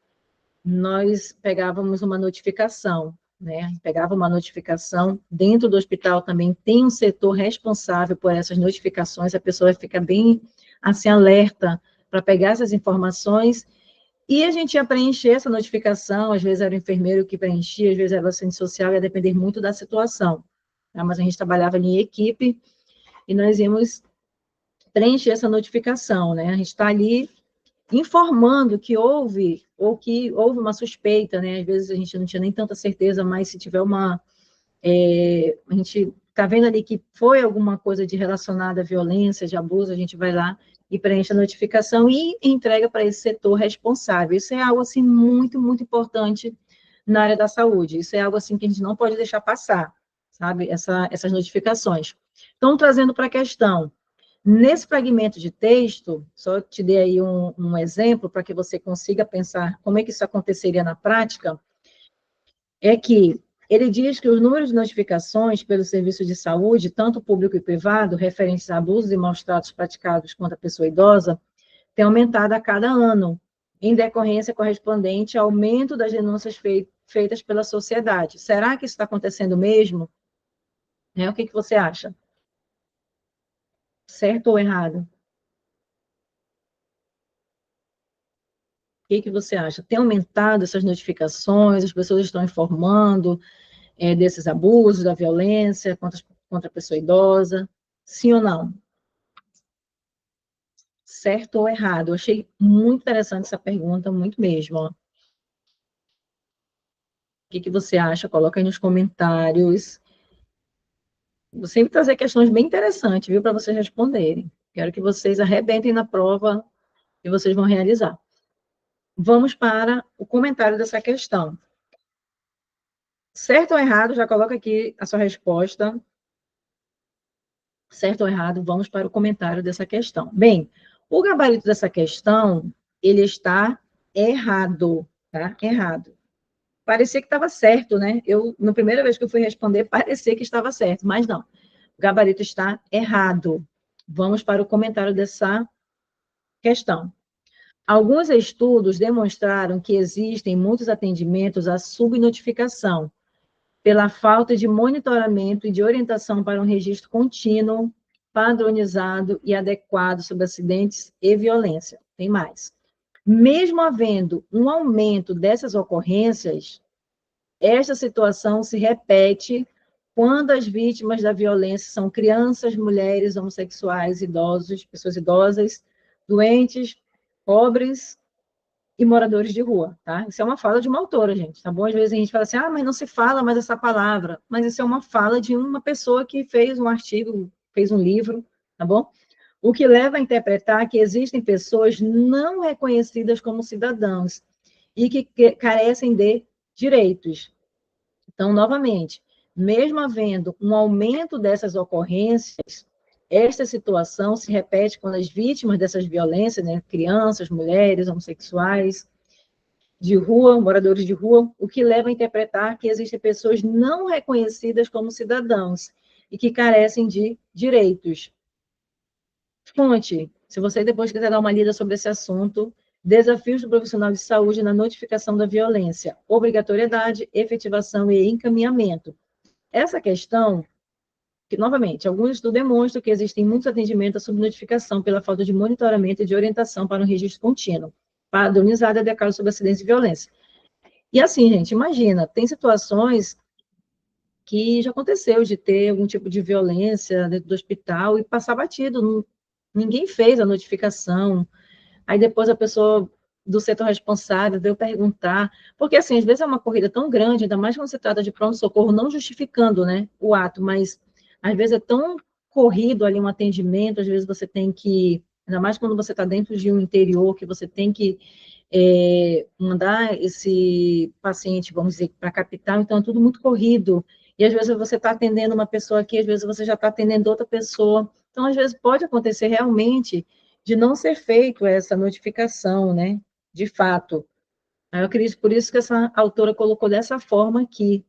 nós pegávamos uma notificação, né? Pegava uma notificação. Dentro do hospital também tem um setor responsável por essas notificações, a pessoa fica bem, assim, alerta para pegar essas informações, e a gente ia preencher essa notificação, às vezes era o enfermeiro que preenchia, às vezes era o assistente social, ia depender muito da situação, tá? Mas a gente trabalhava em equipe, e nós íamos preencher essa notificação, né? A gente está ali informando que houve, ou que houve uma suspeita, né? Às vezes a gente não tinha nem tanta certeza, mas se tiver a gente está vendo ali que foi alguma coisa relacionada à violência, de abuso, a gente vai lá e preenche a notificação e entrega para esse setor responsável. Isso é algo, assim, muito, muito importante na área da saúde. Isso é algo, assim, que a gente não pode deixar passar, sabe? Essas notificações. Então, trazendo para a questão, nesse fragmento de texto, só te dei aí um exemplo para que você consiga pensar como é que isso aconteceria na prática, é que ele diz que os números de notificações pelo serviço de saúde, tanto público e privado, referentes a abusos e maus-tratos praticados contra a pessoa idosa, tem aumentado a cada ano, em decorrência correspondente ao aumento das denúncias feitas pela sociedade. Será que isso está acontecendo mesmo? O que você acha? Certo ou errado? O que você acha? Tem aumentado essas notificações, as pessoas estão informando desses abusos, da violência contra a pessoa idosa? Sim ou não? Certo ou errado? Eu achei muito interessante essa pergunta, muito mesmo. Ó. O que você acha? Coloca aí nos comentários. Vou sempre trazer questões bem interessantes, viu, para vocês responderem. Quero que vocês arrebentem na prova e vocês vão realizar. Vamos para o comentário dessa questão. Certo ou errado? Já coloca aqui a sua resposta. Certo ou errado? Vamos para o comentário dessa questão. Bem, o gabarito dessa questão, ele está errado, tá? Errado. Parecia que estava certo, né? Na primeira vez que eu fui responder, parecia que estava certo, mas não. O gabarito está errado. Vamos para o comentário dessa questão. Alguns estudos demonstraram que existem muitos atendimentos à subnotificação, pela falta de monitoramento e de orientação para um registro contínuo, padronizado e adequado sobre acidentes e violência. Tem mais. Mesmo havendo um aumento dessas ocorrências, esta situação se repete quando as vítimas da violência são crianças, mulheres, homossexuais, idosos, pessoas idosas, doentes, pobres e moradores de rua, tá? Isso é uma fala de uma autora, gente, tá bom? Às vezes a gente fala assim, mas não se fala mais essa palavra, mas isso é uma fala de uma pessoa que fez um artigo, fez um livro, tá bom? O que leva a interpretar que existem pessoas não reconhecidas como cidadãos e que carecem de direitos. Então, novamente, mesmo havendo um aumento dessas ocorrências, esta situação se repete quando as vítimas dessas violências, né, crianças, mulheres, homossexuais, de rua, moradores de rua, o que leva a interpretar que existem pessoas não reconhecidas como cidadãos e que carecem de direitos. Fonte, se você depois quiser dar uma lida sobre esse assunto, desafios do profissional de saúde na notificação da violência, obrigatoriedade, efetivação e encaminhamento. Essa questão, que, novamente, alguns estudos demonstram que existem muitos atendimentos à subnotificação pela falta de monitoramento e de orientação para um registro contínuo, padronizado e adequado sobre acidentes e violência. E assim, gente, imagina, tem situações que já aconteceu de ter algum tipo de violência dentro do hospital e passar batido, ninguém fez a notificação, aí depois a pessoa do setor responsável veio perguntar, porque assim, às vezes é uma corrida tão grande, ainda mais quando se trata de pronto-socorro, não justificando, né, o ato, mas às vezes é tão corrido ali um atendimento, às vezes você tem que, ainda mais quando você está dentro de um interior, que você tem que mandar esse paciente, vamos dizer, para a capital, então é tudo muito corrido, e às vezes você está atendendo uma pessoa aqui, às vezes você já está atendendo outra pessoa, então às vezes pode acontecer realmente de não ser feito essa notificação, né, de fato. Eu acredito por isso que essa autora colocou dessa forma aqui,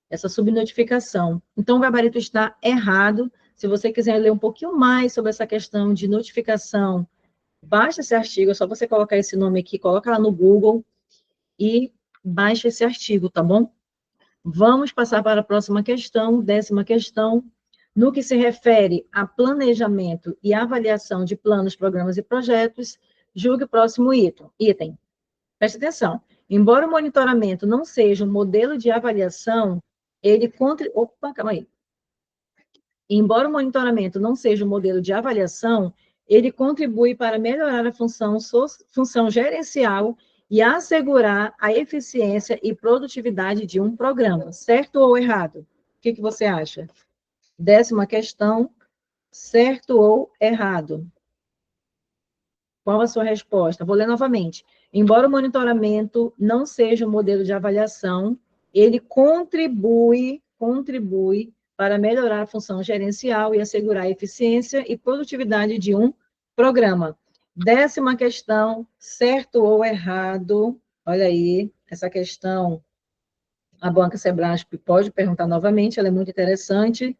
essa subnotificação. Então, o gabarito está errado. Se você quiser ler um pouquinho mais sobre essa questão de notificação, baixa esse artigo, é só você colocar esse nome aqui, coloca lá no Google e baixa esse artigo, tá bom? Vamos passar para a próxima questão, 10ª questão. No que se refere a planejamento e avaliação de planos, programas e projetos, julgue o próximo item. Preste atenção. Embora o monitoramento não seja um modelo de avaliação, ele contribui... Opa, calma aí. Embora o monitoramento não seja um modelo de avaliação, ele contribui para melhorar a função gerencial e assegurar a eficiência e produtividade de um programa. Certo ou errado? O que você acha? 10ª questão, certo ou errado? Qual a sua resposta? Vou ler novamente. Embora o monitoramento não seja um modelo de avaliação, ele contribui para melhorar a função gerencial e assegurar a eficiência e produtividade de um programa. 10ª questão, certo ou errado? Olha aí, essa questão, a Banca Sebrasp pode perguntar novamente, ela é muito interessante.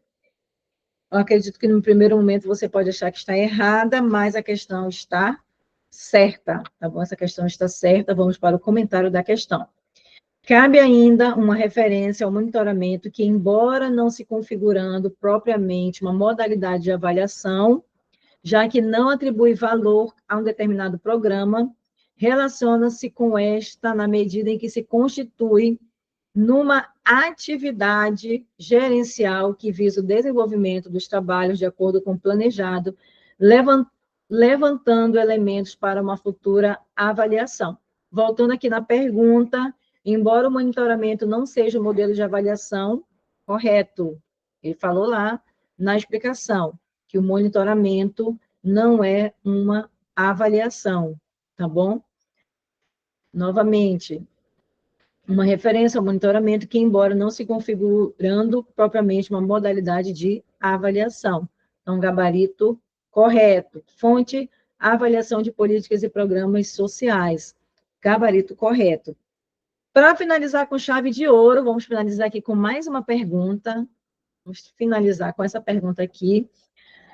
Eu acredito que no primeiro momento você pode achar que está errada, mas a questão está certa, tá bom? Essa questão está certa, vamos para o comentário da questão. Cabe ainda uma referência ao monitoramento que, embora não se configurando propriamente uma modalidade de avaliação, já que não atribui valor a um determinado programa, relaciona-se com esta na medida em que se constitui numa atividade gerencial que visa o desenvolvimento dos trabalhos de acordo com o planejado, levantando elementos para uma futura avaliação. Voltando aqui na pergunta, embora o monitoramento não seja o modelo de avaliação correto, ele falou lá na explicação que o monitoramento não é uma avaliação, tá bom? Novamente, uma referência ao monitoramento que, embora não se configurando propriamente uma modalidade de avaliação. Então, gabarito correto. Fonte, avaliação de políticas e programas sociais. Gabarito correto. Para finalizar com chave de ouro, vamos finalizar aqui com mais uma pergunta. Vamos finalizar com essa pergunta aqui.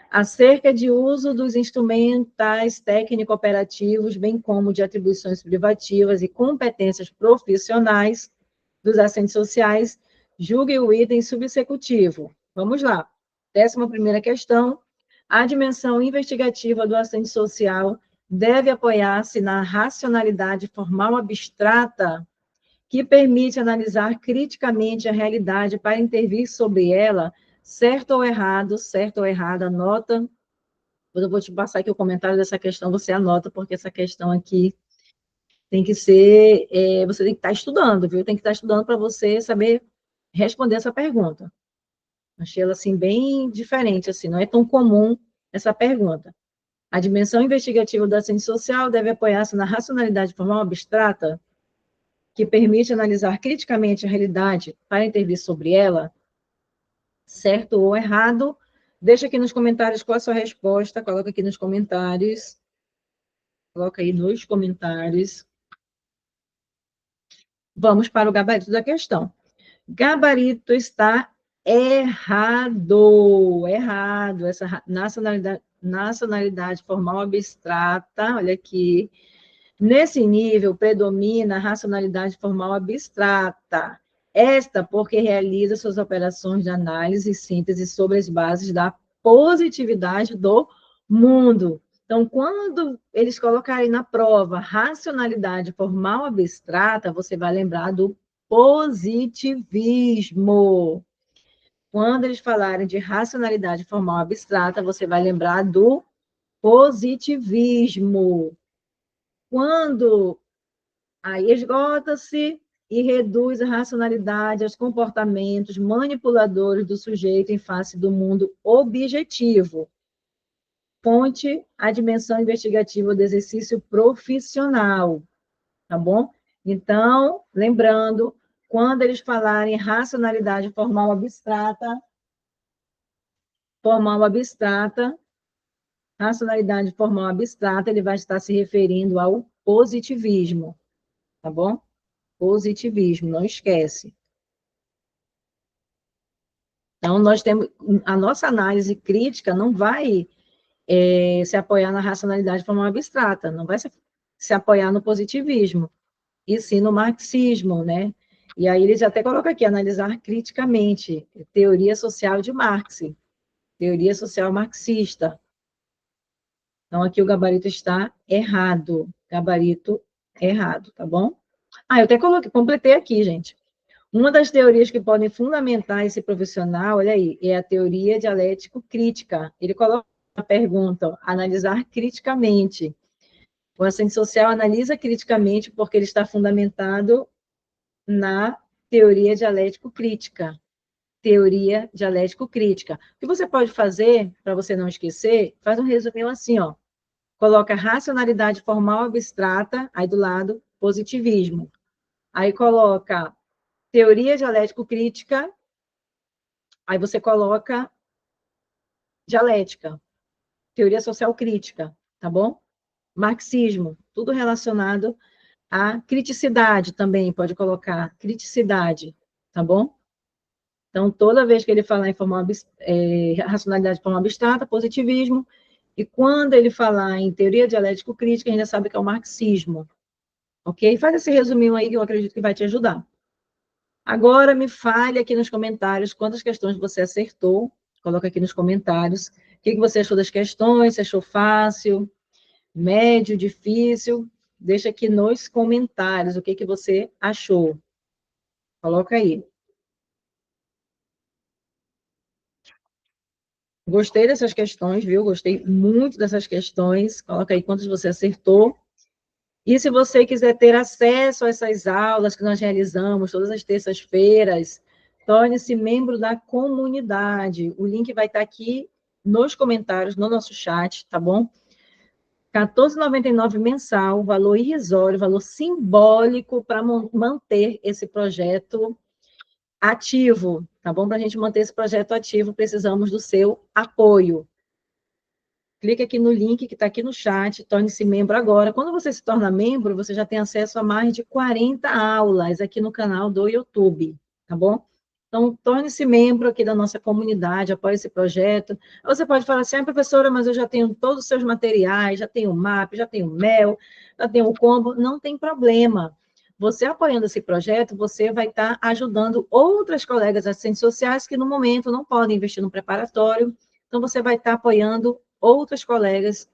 Acerca de uso dos instrumentais técnico-operativos, bem como de atribuições privativas e competências profissionais dos assistentes sociais, julgue o item subsecutivo. Vamos lá. 11ª questão. A dimensão investigativa do assistente social deve apoiar-se na racionalidade formal abstrata que permite analisar criticamente a realidade para intervir sobre ela, certo ou errado, anota. Eu vou te passar aqui o comentário dessa questão, você anota, porque essa questão aqui tem que ser, você tem que estar estudando, viu? Tem que estar estudando para você saber responder essa pergunta. Achei ela, assim, bem diferente, assim, não é tão comum essa pergunta. A dimensão investigativa da ciência social deve apoiar-se na racionalidade formal abstrata que permite analisar criticamente a realidade para intervir sobre ela, certo ou errado? Deixa aqui nos comentários qual a sua resposta, coloca aqui nos comentários. Coloca aí nos comentários. Vamos para o gabarito da questão. Gabarito está errado. Errado. Essa nacionalidade formal abstrata, olha aqui. Nesse nível, predomina a racionalidade formal abstrata. Esta porque realiza suas operações de análise e síntese sobre as bases da positividade do mundo. Então, quando eles colocarem na prova racionalidade formal abstrata, você vai lembrar do positivismo. Quando eles falarem de racionalidade formal abstrata, você vai lembrar do positivismo. Quando aí esgota-se e reduz a racionalidade aos comportamentos manipuladores do sujeito em face do mundo objetivo. Fonte, a dimensão investigativa do exercício profissional, tá bom? Então, lembrando, quando eles falarem racionalidade formal abstrata, racionalidade formal abstrata, ele vai estar se referindo ao positivismo, tá bom? Positivismo, não esquece. Então, nós temos, a nossa análise crítica não vai se apoiar na racionalidade de forma abstrata, não vai se apoiar no positivismo, e sim no marxismo, né? E aí eles até colocam aqui, analisar criticamente, teoria social de Marx, teoria social marxista. Então, aqui o gabarito está errado, gabarito errado, tá bom? Ah, eu até completei aqui, gente. Uma das teorias que podem fundamentar esse profissional, olha aí, é a teoria dialético-crítica. Ele coloca a pergunta, analisar criticamente. O assistente social analisa criticamente porque ele está fundamentado na teoria dialético-crítica. Teoria dialético-crítica. O que você pode fazer, para você não esquecer, faz um resuminho assim, ó. Coloca racionalidade formal abstrata, aí do lado, positivismo. Aí coloca teoria dialético-crítica, aí você coloca dialética, teoria social crítica, tá bom? Marxismo, tudo relacionado à criticidade também, pode colocar criticidade, tá bom? Então, toda vez que ele falar em racionalidade de forma abstrata, positivismo, E quando ele falar em teoria dialético-crítica, a gente já sabe que é o marxismo. Ok? Faz esse resuminho aí que eu acredito que vai te ajudar. Agora, me fale aqui nos comentários quantas questões você acertou. Coloca aqui nos comentários. O que você achou das questões? Se achou fácil, médio, difícil? Deixa aqui nos comentários o que você achou. Coloca aí. Gostei dessas questões, viu? Gostei muito dessas questões. Coloca aí quantas você acertou. E se você quiser ter acesso a essas aulas que nós realizamos todas as terças-feiras, torne-se membro da comunidade. O link vai estar aqui nos comentários, no nosso chat, tá bom? R$ 14,99 mensal, valor irrisório, valor simbólico para manter esse projeto ativo, tá bom? Para a gente manter esse projeto ativo, precisamos do seu apoio. Clique aqui no link que está aqui no chat, torne-se membro agora. Quando você se torna membro, você já tem acesso a mais de 40 aulas aqui no canal do YouTube, tá bom? Então, torne-se membro aqui da nossa comunidade, apoie esse projeto. Você pode falar assim, professora, mas eu já tenho todos os seus materiais, já tenho o MAP, já tenho o MEL, já tenho o Combo. Não tem problema. Você apoiando esse projeto, você vai estar ajudando outras colegas assistentes sociais que, no momento, não podem investir no preparatório. Então, você vai estar apoiando outras colegas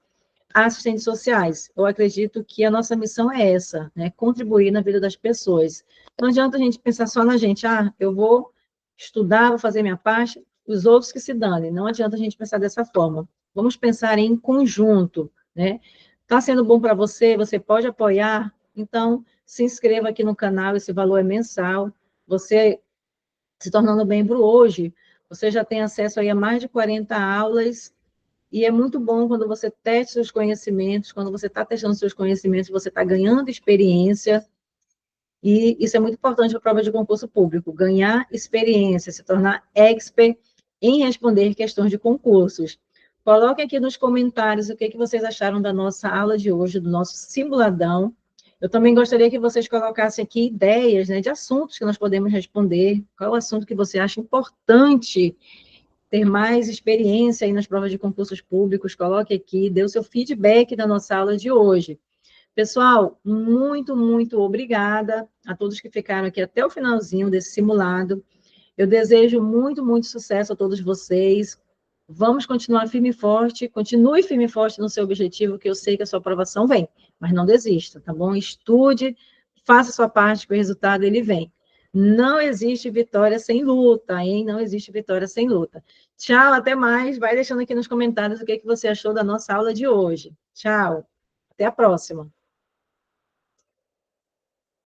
assistentes sociais. Eu acredito que a nossa missão é essa, né? Contribuir na vida das pessoas. Não adianta a gente pensar só na gente, eu vou estudar, vou fazer minha parte, os outros que se danem. Não adianta a gente pensar dessa forma. Vamos pensar em conjunto, né? Está sendo bom para você, você pode apoiar, então se inscreva aqui no canal, esse valor é mensal. Você se tornando membro hoje, você já tem acesso aí a mais de 40 aulas. E é muito bom quando você testa seus conhecimentos, quando você está testando seus conhecimentos, você está ganhando experiência, e isso é muito importante para a prova de concurso público, ganhar experiência, se tornar expert em responder questões de concursos. Coloquem aqui nos comentários o que vocês acharam da nossa aula de hoje, do nosso simuladão. Eu também gostaria que vocês colocassem aqui ideias, né, de assuntos que nós podemos responder, qual é o assunto que você acha importante ter mais experiência aí nas provas de concursos públicos, coloque aqui, dê o seu feedback da nossa aula de hoje. Pessoal, muito, muito obrigada a todos que ficaram aqui até o finalzinho desse simulado. Eu desejo muito, muito sucesso a todos vocês. Vamos continuar firme e forte, continue firme e forte no seu objetivo, que eu sei que a sua aprovação vem, mas não desista, tá bom? Estude, faça a sua parte, que o resultado ele vem. Não existe vitória sem luta, hein? Não existe vitória sem luta. Tchau, até mais. Vai deixando aqui nos comentários o que você achou da nossa aula de hoje. Tchau, até a próxima.